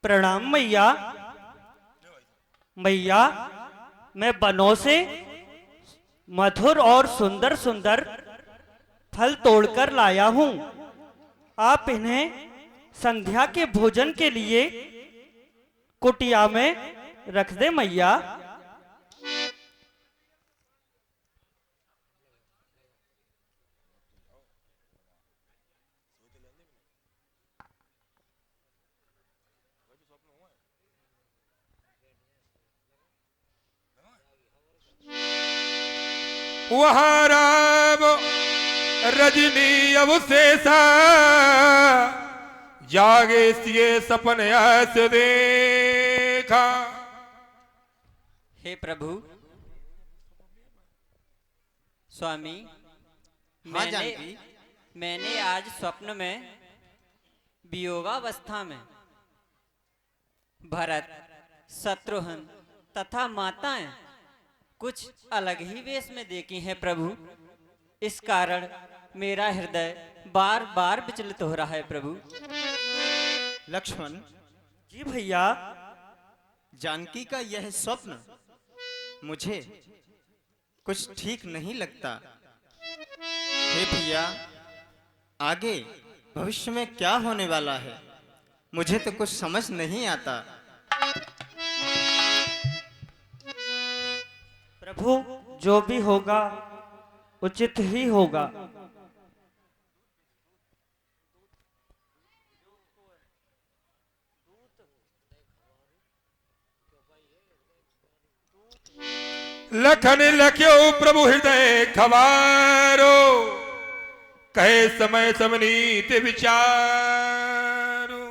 प्रणाम मैया। मैया, मैं बनों से मधुर और सुंदर सुंदर फल तोड़कर लाया हूं। आप इन्हें संध्या के भोजन के लिए कुटिया में रख दे मैया। वहाँ राम रजनी अवशेषा जागे सिए सपन ऐसे देखा। हे प्रभु स्वामी, हाँ जानकी। मैंने आज स्वप्न में वियोगावस्था में भरत, शत्रुघ्न तथा माताएं कुछ अलग ही वेश में देखी हैं प्रभु। इस कारण मेरा हृदय बार बार विचलित हो रहा है प्रभु। लक्ष्मण जी भैया। जानकी का यह स्वप्न मुझे कुछ ठीक नहीं लगता। हे भैया, आगे भविष्य में क्या होने वाला है मुझे तो कुछ समझ नहीं आता। प्रभु, जो भी होगा उचित ही होगा। लखन लख्यो प्रभु हृदय खवारो, कहे समय समनीत विचारो।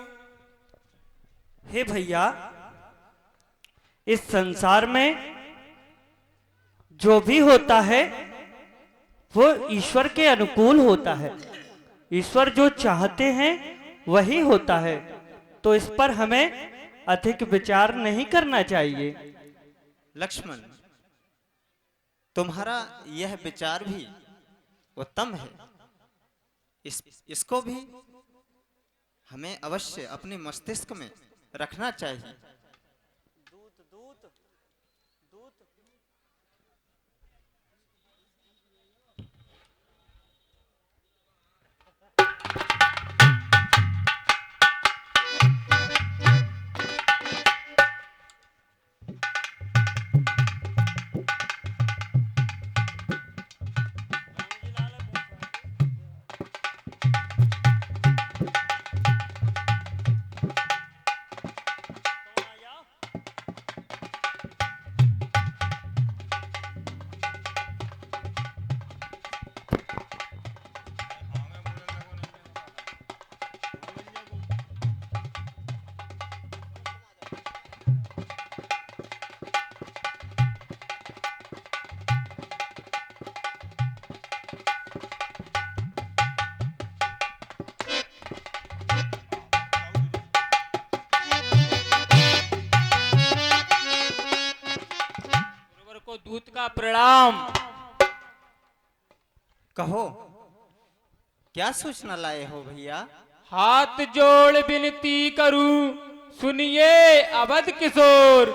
हे भैया, इस संसार में जो भी होता है वो ईश्वर के अनुकूल होता है। ईश्वर जो चाहते हैं वही होता है, तो इस पर हमें अधिक विचार नहीं करना चाहिए। लक्ष्मण, तुम्हारा यह विचार भी उत्तम है। इसको भी हमें अवश्य अपने मस्तिष्क में रखना चाहिए। दूत का प्रणाम। कहो, क्या सूचना लाए हो भैया? हाथ जोड़ विनती करूं, सुनिए अवध किशोर।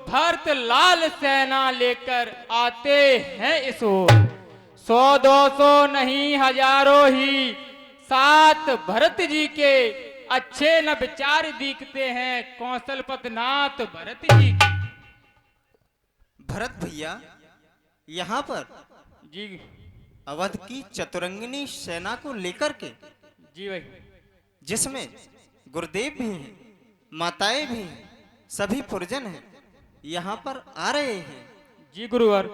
भरत लाल सेना लेकर आते हैं इस ओर। 100-200 नहीं हजारों ही साथ भरत जी के अच्छे न विचार दिखते हैं कौशलपतिनाथ भरत जी की। भरत भैया, यहाँ पर जी अवध की चतुरंगिनी सेना को लेकर के, जी भाई, जिसमें गुरुदेव भी हैं, माताएं भी हैं, सभी पुरजन हैं, यहाँ पर आ रहे हैं। जी गुरुवर।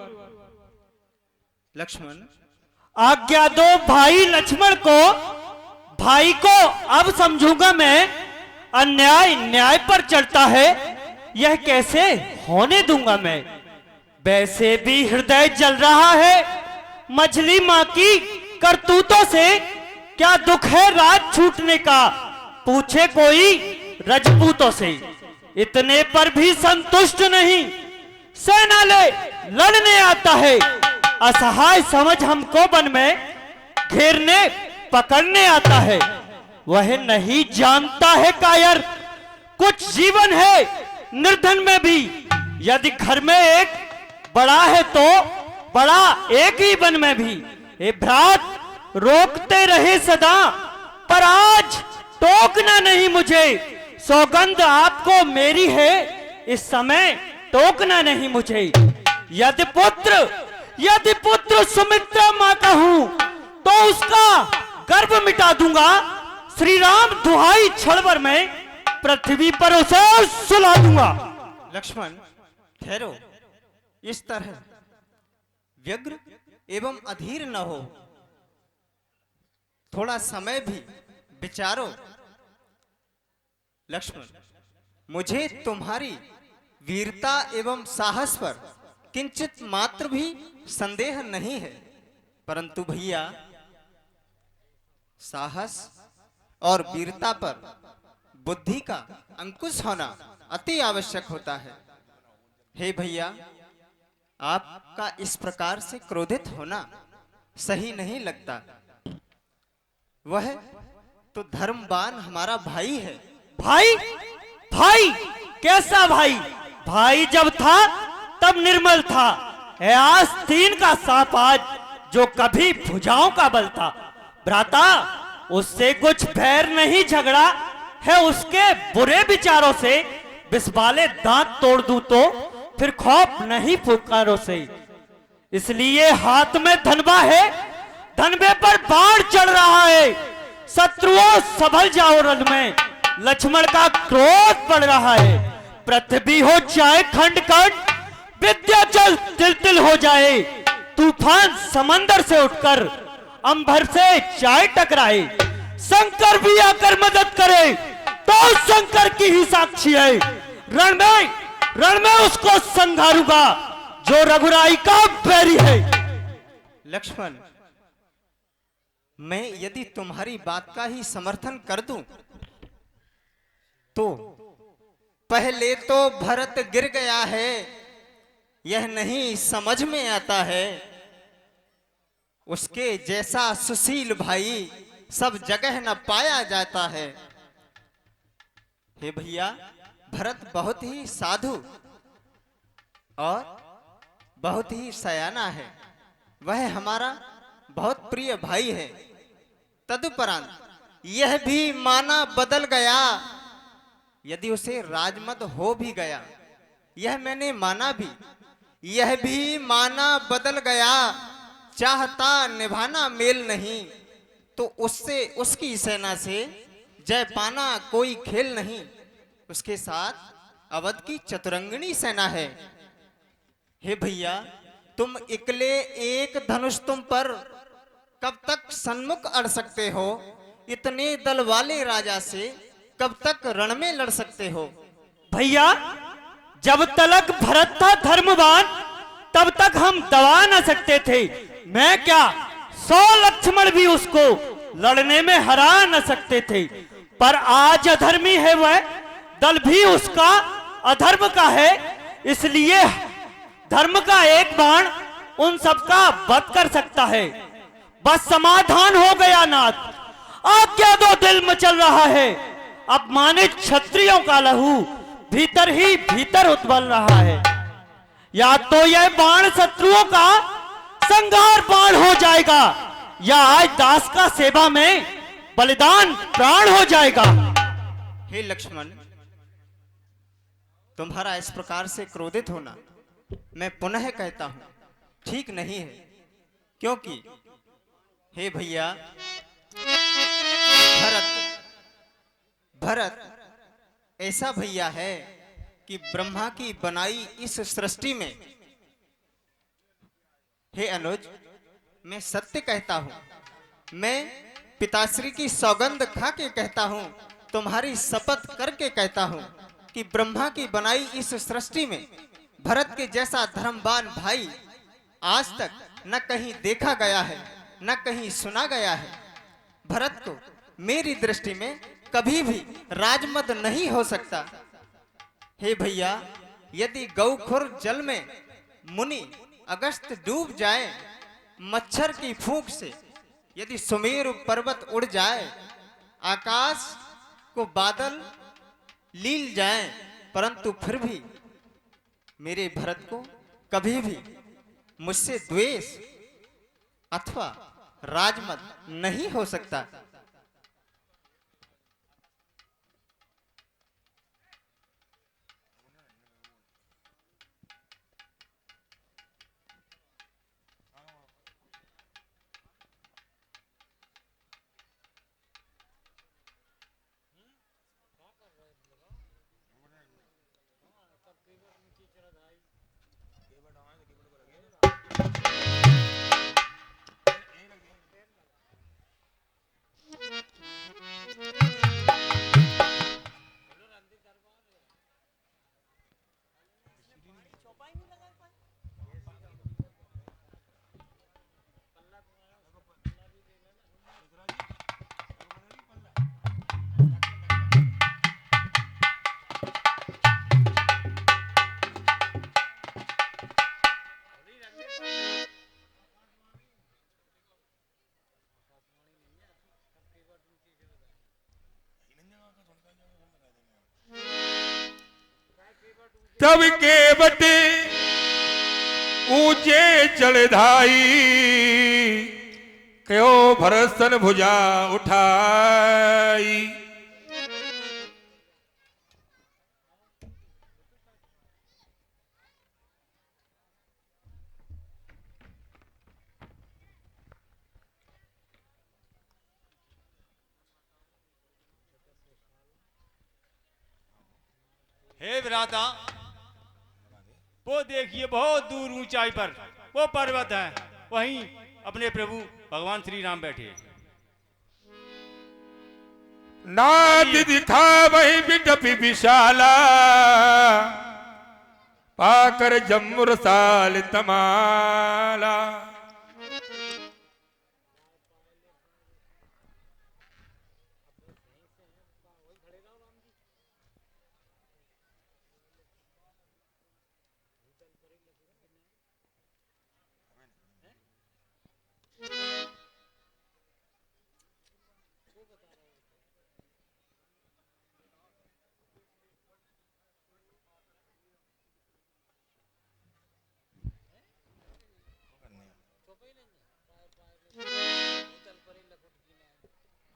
लक्ष्मण, आज्ञा दो भाई लक्ष्मण को। भाई को अब समझूंगा मैं। अन्याय न्याय पर चढ़ता है, यह कैसे होने दूंगा मैं। वैसे भी हृदय जल रहा है मछली मां की करतूतों से। क्या दुख है राज छूटने का, पूछे कोई रजपूतों से। इतने पर भी संतुष्ट नहीं, सेना ले लड़ने आता है। असहाय समझ हमको वन में घेरने पकड़ने आता है। वह नहीं जानता है कायर कुछ जीवन है निर्धन में भी। यदि घर में एक बड़ा है तो बड़ा एक ही वन में भी। हे भ्रात, रोकते रहे सदा, पर आज टोकना नहीं मुझे। सौगंध आपको मेरी है, इस समय टोकना नहीं मुझे। यदि पुत्र सुमित्रा मां का हूं तो उसका गर्भ मिटा दूंगा। श्री राम दुहाई छड़वर में पृथ्वी पर उसे सुला दूंगा। लक्ष्मण ठहरो, इस तरह व्यग्र एवं अधीर न हो, थोड़ा समय भी विचारो। लक्ष्मण, मुझे तुम्हारी वीरता एवं साहस पर किंचित मात्र भी संदेह नहीं है, परंतु भैया साहस और वीरता पर बुद्धि का अंकुश होना अति आवश्यक होता है। हे भैया, आपका इस प्रकार से क्रोधित होना सही नहीं लगता। वह तो धर्मवान हमारा भाई है। भाई? भाई कैसा भाई? भाई जब था तब निर्मल था, है आस्तीन का सांप आज, जो कभी भुजाओं का बल था। भ्राता, उससे कुछ बैर नहीं, झगड़ा है उसके बुरे विचारों से। बिस्वाले दांत तोड़ दूं तो फिर खौफ नहीं फुकारों से। इसलिए हाथ में धनबा है, धनबे पर बाढ़ चढ़ रहा है। शत्रुओं सबल जाओ रण में, लक्ष्मण का क्रोध बढ़ रहा है। पृथ्वी हो जाए खंड खंड, विंध्याचल तिल तिल हो जाए। तूफान समंदर से उठकर अंबर से जाए टकराए। शंकर भी आकर मदद करे तो शंकर की ही साक्षी है। रण में उसको संघारूंगा जो रघुराई का बैरी है। लक्ष्मण, मैं यदि तुम्हारी बात का ही समर्थन कर दूं तो पहले तो भरत गिर गया है, यह नहीं समझ में आता है। उसके जैसा सुशील भाई सब जगह न पाया जाता है। हे भैया, भरत बहुत ही साधु और बहुत ही सयाना है। वह हमारा बहुत प्रिय भाई है। तदुपरांत यह भी माना बदल गया। यदि उसे राजमद हो भी गया, यह मैंने माना भी, यह भी माना बदल गया। चाहता निभाना मेल नहीं, तो उससे उसकी सेना से जय पाना कोई खेल नहीं। उसके साथ अवध की चतुरंगिणी सेना है। हे भैया, तुम इकले एक धनुष तुम पर कब तक सन्मुख अड़ सकते हो? इतने दल वाले राजा से कब तक रण में लड़ सकते हो? भैया, जब तलक भरत था धर्मवान, तब तक हम दबा न सकते थे। मैं क्या 100 लक्ष्मण भी उसको लड़ने में हरा न सकते थे। पर आज अधर्मी है वह, दल भी उसका अधर्म का है। इसलिए धर्म का एक बाण उन सबका वध कर सकता है। बस समाधान हो गया नाथ, आज्ञा दो, दिल मचल रहा है। अपमानित क्षत्रियों का लहू भीतर ही भीतर उतबल रहा है। या तो यह बाण शत्रुओं का संहार बाण हो जाएगा, या आज दास का सेवा में बलिदान प्राण हो जाएगा। हे लक्ष्मण, तुम्हारा इस प्रकार से क्रोधित होना मैं पुनः कहता हूं ठीक नहीं है। क्योंकि हे भैया, भरत ऐसा भैया है कि ब्रह्मा की बनाई इस सृष्टि में, हे अनुज, मैं सत्य कहता हूं, मैं पिताश्री की सौगंध खा के कहता हूं, तुम्हारी शपथ करके कहता हूं कि ब्रह्मा की बनाई इस सृष्टि में भरत के जैसा धर्मवान भाई आज तक न कहीं देखा गया है, न कहीं सुना गया है। भरत को मेरी दृष्टि में कभी भी राजमद नहीं हो सकता। हे भैया, यदि गौखुर जल में मुनि अगस्त डूब जाए, मच्छर की फूंक से यदि सुमेरु पर्वत उड़ जाए, आकाश को बादल लील जाएं, परंतु फिर भी मेरे भरत को कभी भी मुझसे द्वेष अथवा राजमत नहीं हो सकता। तब के बटे ऊंचे चढ़ाई क्यों भरसन भुजा उठाई। हे भ्राता, वो देखिए बहुत दूर ऊंचाई पर वो पर्वत है, वहीं अपने प्रभु भगवान श्री राम बैठे हैं। नाद दिखा वही बिटपी विशाला पाकर जम्मुर साल तमाला।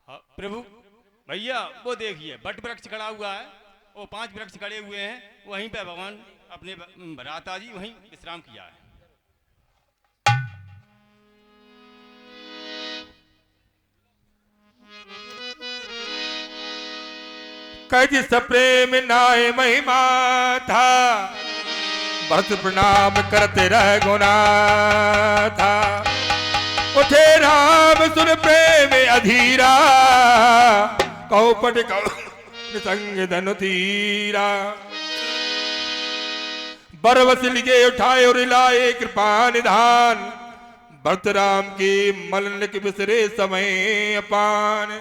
हाँ, प्रभु भैया वो देखिए बट वृक्ष खड़ा हुआ है, वो 5 वृक्ष खड़े हुए हैं, वहीं पे भगवान अपने भ्राता जी वहीं विश्राम किया है। कज सप्रेम नाय महिमा था भरत प्रणाम करते रह गुना था। उठे राम सुन प्रेम अधीरा कहो पट कहो संग धनु धीरा। बरवस लिगे उठाए और लाए कृपा निधान भरत राम की मलन के बिसरे समय अपान।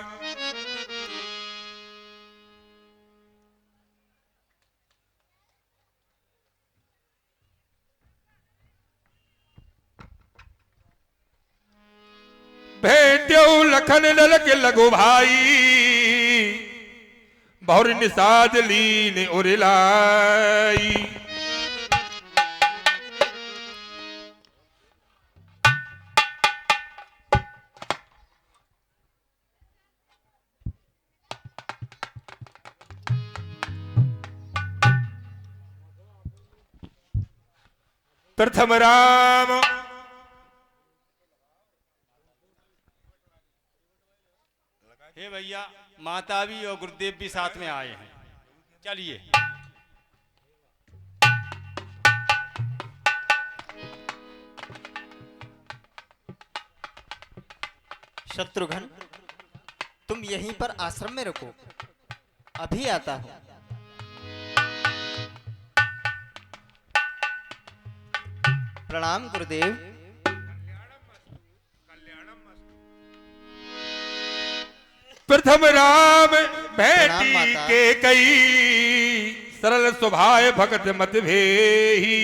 भेट्यो लखन ललक लगो भाई बहुर निषाद लीन उरिलाई। प्रथम राम हे भैया, माता भी और गुरुदेव भी साथ में आए हैं, चलिए। शत्रुघ्न, तुम यहीं पर आश्रम में रुको, अभी आता हूं। प्रणाम गुरुदेव। प्रथम राम भेटी माता। के कई सरल स्वभाव भगत मत भेही।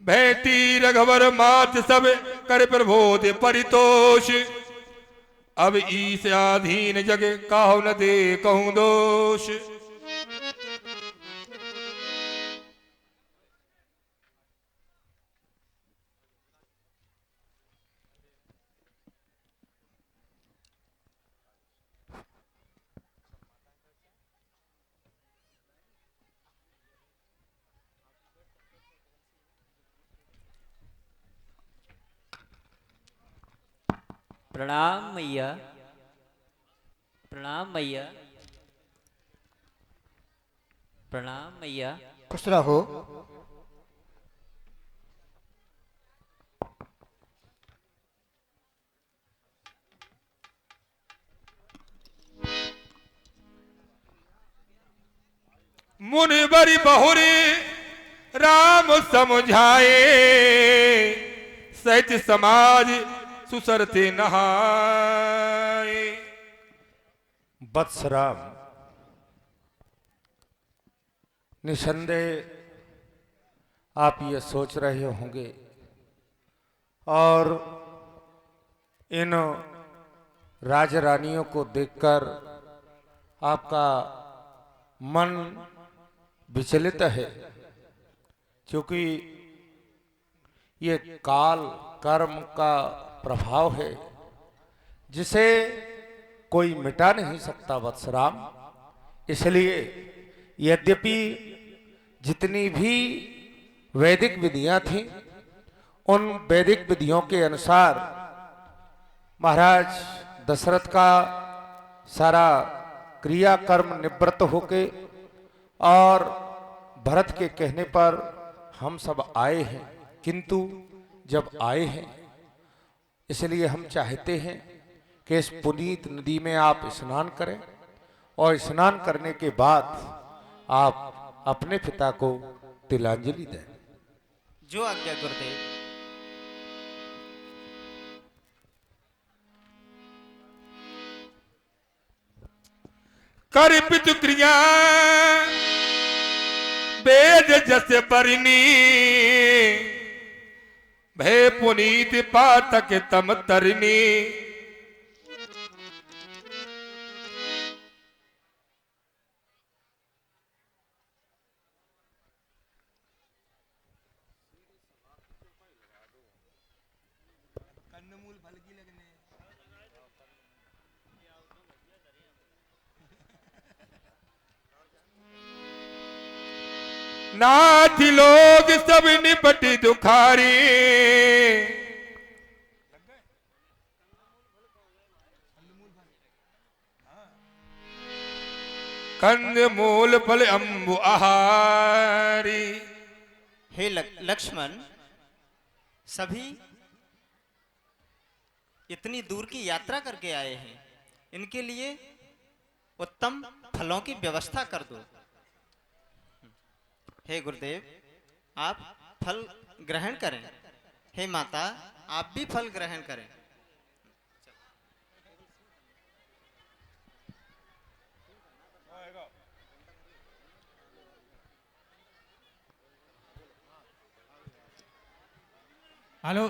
भेटी रघुवर मात सब कर प्रबोध परितोष अब ईस आधीन जग काहु न दे कहूँ दोष। प्रणाम मैया, प्रणाम मैया, प्रणाम मैया। खुश रहो। मुनिबरी बहुरी राम समझाए, सहित समाज सुसरते नहाए। वत्सराम, निसंदेह आप ये सोच रहे होंगे और इन राजरानियों को देखकर आपका मन विचलित है, क्योंकि ये काल कर्म का प्रभाव है जिसे कोई मिटा नहीं सकता वत्सराम। इसलिए यद्यपि जितनी भी वैदिक विधियां थीं, उन वैदिक विधियों के अनुसार महाराज दशरथ का सारा क्रिया कर्म निवृत्त होके और भरत के कहने पर हम सब आए हैं। किंतु जब आए हैं इसलिए हम चाहते हैं कि इस पुनीत नदी में आप स्नान करें और स्नान करने के बाद आप अपने पिता को तिलांजलि दें। जो आज्ञा गुरुदेव। कर पितु क्रिया वेद जस परिनी, भय पुनीत पातक तम तरनी। नाथ लोग सब निपटी दुखारी, कंद मूल फल अम्बु आहारी। हे लक्ष्मण, सभी इतनी दूर की यात्रा करके आए हैं, इनके लिए उत्तम फलों की व्यवस्था कर दो। हे गुरुदेव, आप फल ग्रहण करें। हे माता, आप भी फल ग्रहण करें। हेलो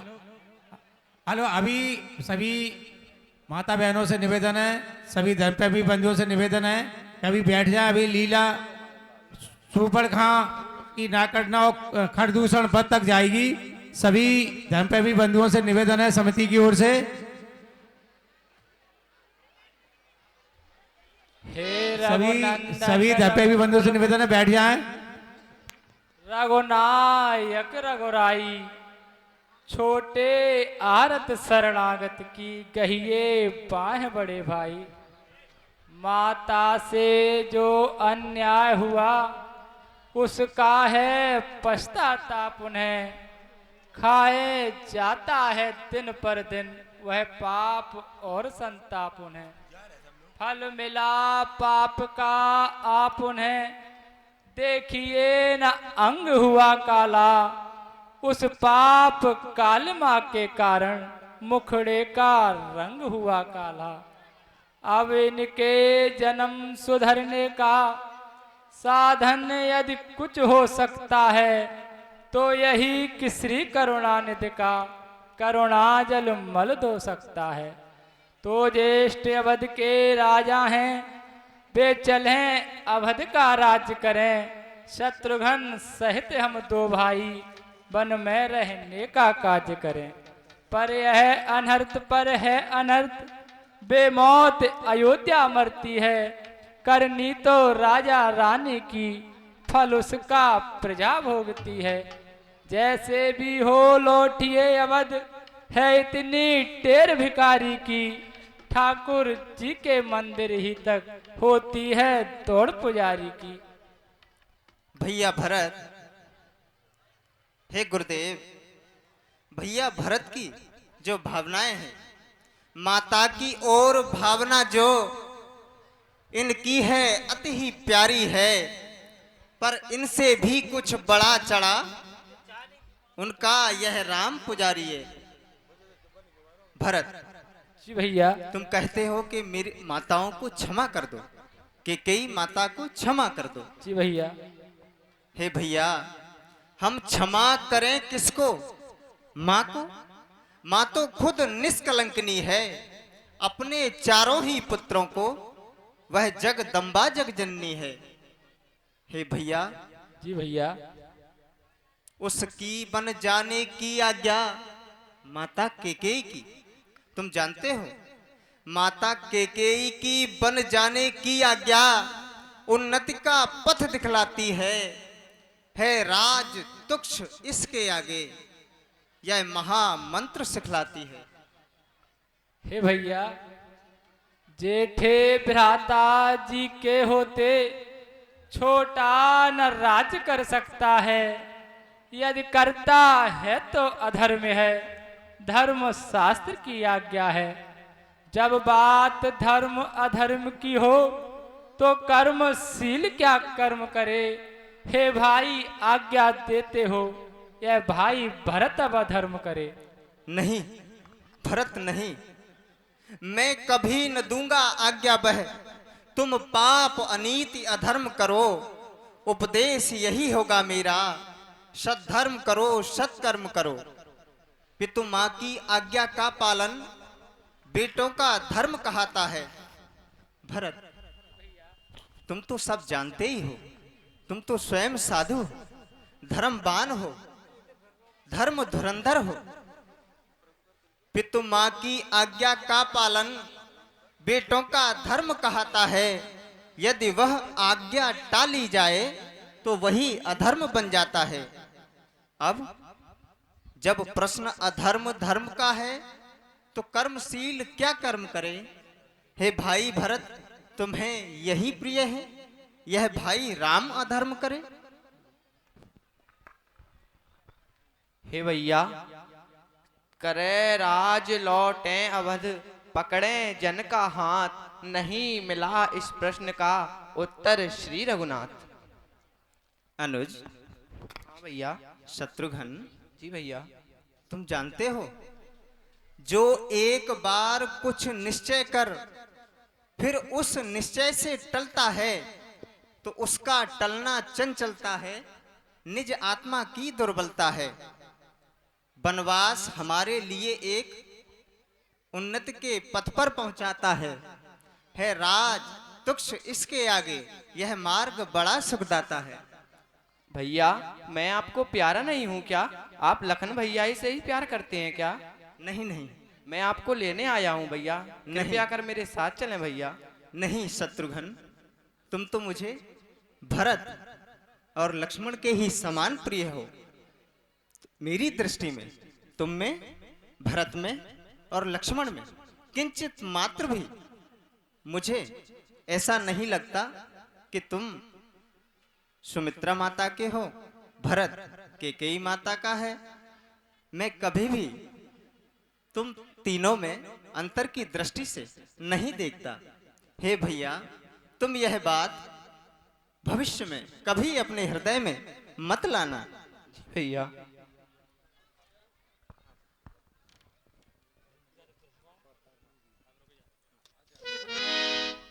हेलो, अभी सभी माता बहनों से निवेदन है, सभी धर्मप्रेमी बंधुओं से निवेदन है कि अभी बैठ जाए। अभी लीला सुपर खां की नाकटना और खरदूषण पद तक जाएगी। सभी धर्मप्रेमी बंधुओं से निवेदन है समिति की ओर से। सभी धर्मप्रेमी बंधुओं से निवेदन है, बैठ जाएं। रघुनायक रघुराई, छोटे आरत शरणागत की कहिए बाह बड़े भाई। माता से जो अन्याय हुआ उसका है पछताताप उन्हें, खाए जाता है दिन पर दिन वह पाप और संताप उन्हें। फल मिला पाप का आप उन्हें, देखिए न अंग हुआ काला। उस पाप कालिमा के कारण मुखड़े का रंग हुआ काला। अब इनके जन्म सुधरने का साधन यदि कुछ हो सकता है तो यही कि श्री करुणानिधि का करुणा जल मल धो सकता है। तो ज्येष्ठ अवध के राजा हैं, वे चलें अवध का राज्य करें। शत्रुघ्न सहित हम दो भाई वन में रहने का कार्य करें। पर यह अनर्थ पर है अनर्थ, बेमौत अयोध्या मरती है। करनी तो राजा रानी की, फल उसका प्रजा भोगती है। जैसे भी हो लौटिए अवध, है इतनी टेर भिखारी की। ठाकुर जी के मंदिर ही तक होती है दौड़ पुजारी की। भैया भरत, हे गुरुदेव, भैया भरत की जो भावनाएं हैं, माता की ओर भावना जो इनकी है अति ही प्यारी है। पर इनसे भी कुछ बड़ा चढ़ा उनका यह राम पुजारी है। भरत, जी भैया। तुम कहते हो कि मेरी माताओं को क्षमा कर दो, कि कई माता को क्षमा कर दो। जी भैया। हे भैया, हम क्षमा करें किसको? माँ को? माँ तो खुद निष्कलंकनी है। अपने चारों ही पुत्रों को वह जगदम्बा जगजननी है। हे भैया, जी भैया। उसकी बन जाने की आज्ञा माता केकेई की। तुम जानते हो, माता केकेई की बन जाने की आज्ञा उन्नति का पथ दिखलाती है राज तुक्ष इसके आगे यह महामंत्र सिखलाती है। हे भैया, जेठे भ्राता जी के होते छोटा न राज कर सकता है। यदि करता है तो अधर्म है, धर्म शास्त्र की आज्ञा है। जब बात धर्म अधर्म की हो तो कर्मशील क्या कर्म करे। हे भाई आज्ञा देते हो, यह भाई भरत अब अधर्म करे। नहीं भरत नहीं, मैं कभी न दूंगा आज्ञा बह। तुम पाप अनीति अधर्म करो, उपदेश यही होगा मेरा। सद्धर्म करो सत्कर्म करो। पितु माँ की आज्ञा का पालन बेटों का धर्म कहता है। भरत, तुम तो सब जानते ही हो, तुम तो स्वयं साधु हो, धर्मवान हो, धर्म धुरंधर हो। पितु माँ की आज्ञा का पालन बेटों का धर्म कहता है। यदि वह आज्ञा टाली जाए तो वही अधर्म बन जाता है। अब जब प्रश्न अधर्म धर्म का है तो कर्मशील क्या कर्म करे। हे भाई भरत, तुम्हें यही प्रिय है यह भाई राम अधर्म करे। हे भैया, करे राज लौटे अवध, पकड़े जन का हाथ। नहीं मिला इस प्रश्न का उत्तर श्री रघुनाथ। अनुज, हाँ भैया। शत्रुघ्न, जी भैया। तुम जानते हो, जो एक बार कुछ निश्चय कर फिर उस निश्चय से टलता है तो उसका टलना चंचलता है, निज आत्मा की दुर्बलता है। वनवास हमारे लिए एक उन्नति के पथ पर पहुंचाता है राज तुक्ष इसके आगे यह मार्ग बड़ा सुखदाता है। भैया, मैं आपको प्यारा नहीं हूँ क्या? आप लखन भैया ही से ही प्यार करते हैं क्या? नहीं नहीं, मैं आपको लेने आया हूँ भैया, नहीं। कृपया कर मेरे साथ चलें भैया। नहीं शत्रुघ्न, तुम तो मुझे भरत और लक्ष्मण के ही समान प्रिय हो। मेरी दृष्टि में तुम में, भरत में और लक्ष्मण में किंचित मात्र भी मुझे ऐसा नहीं लगता कि तुम सुमित्रा माता के हो, भरत केकेई माता का है। मैं कभी भी तुम तीनों में अंतर की दृष्टि से नहीं देखता। हे भैया, तुम यह बात भविष्य में कभी अपने हृदय में मत लाना। भैया।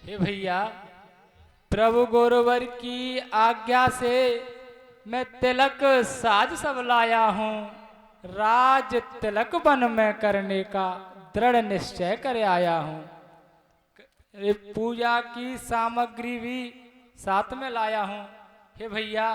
हे भैया, प्रभु गोरवर की आज्ञा से मैं तिलक साज सब लाया हूँ। राज तिलक वन में करने का दृढ़ निश्चय करे आया हूँ। ये पूजा की सामग्री भी साथ में लाया हूँ। हे भैया,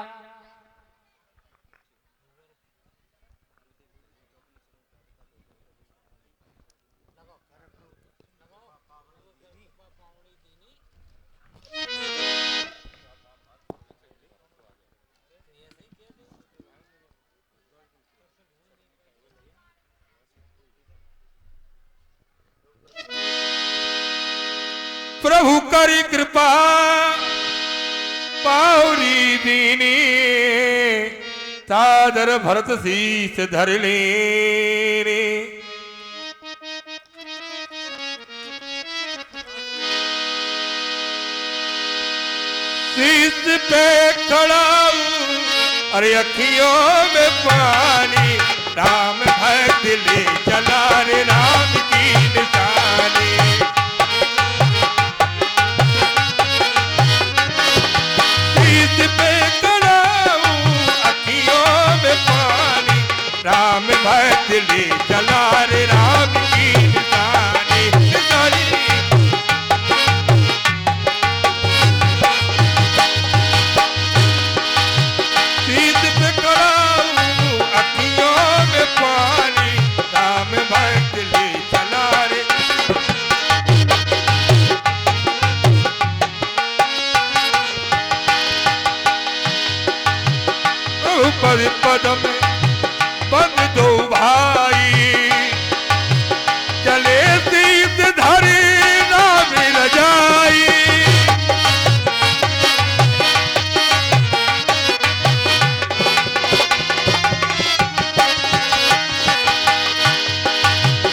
प्रभु करी कृपा पाउरी दीनी, सादर भरत शीस धर ले रे। शीस पे खड़ा हूँ, अरे अखियों में पानी, राम भक्त ले चला रे राम की निशानी। पे खड़ा हूँ, अखियों में पानी, राम भक्त ले चला रे राम की निशानी निशानी। सीत पे खड़ा हूँ, अखियों में पानी, राम भक्त ले चला रे। पद पद में बंद दो भाई, चले शीस धरे राम रजाई।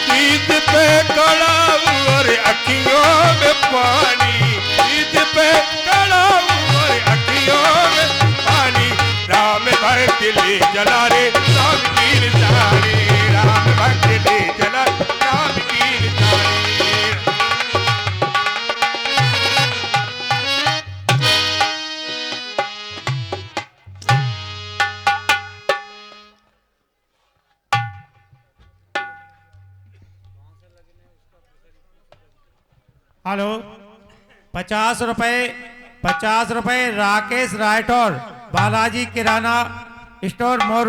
शीस पे खड़ा हूँ, अरे अखियों में पानी, शीस पे खड़ा हूँ, अरे अखियों में पानी, राम भक्त ले चला रे राम की निशानी, राम भक्त ले चला राम की निशानी। हेलो, 50 रुपए राकेश राठौर, बालाजी किराना स्टोर, मोर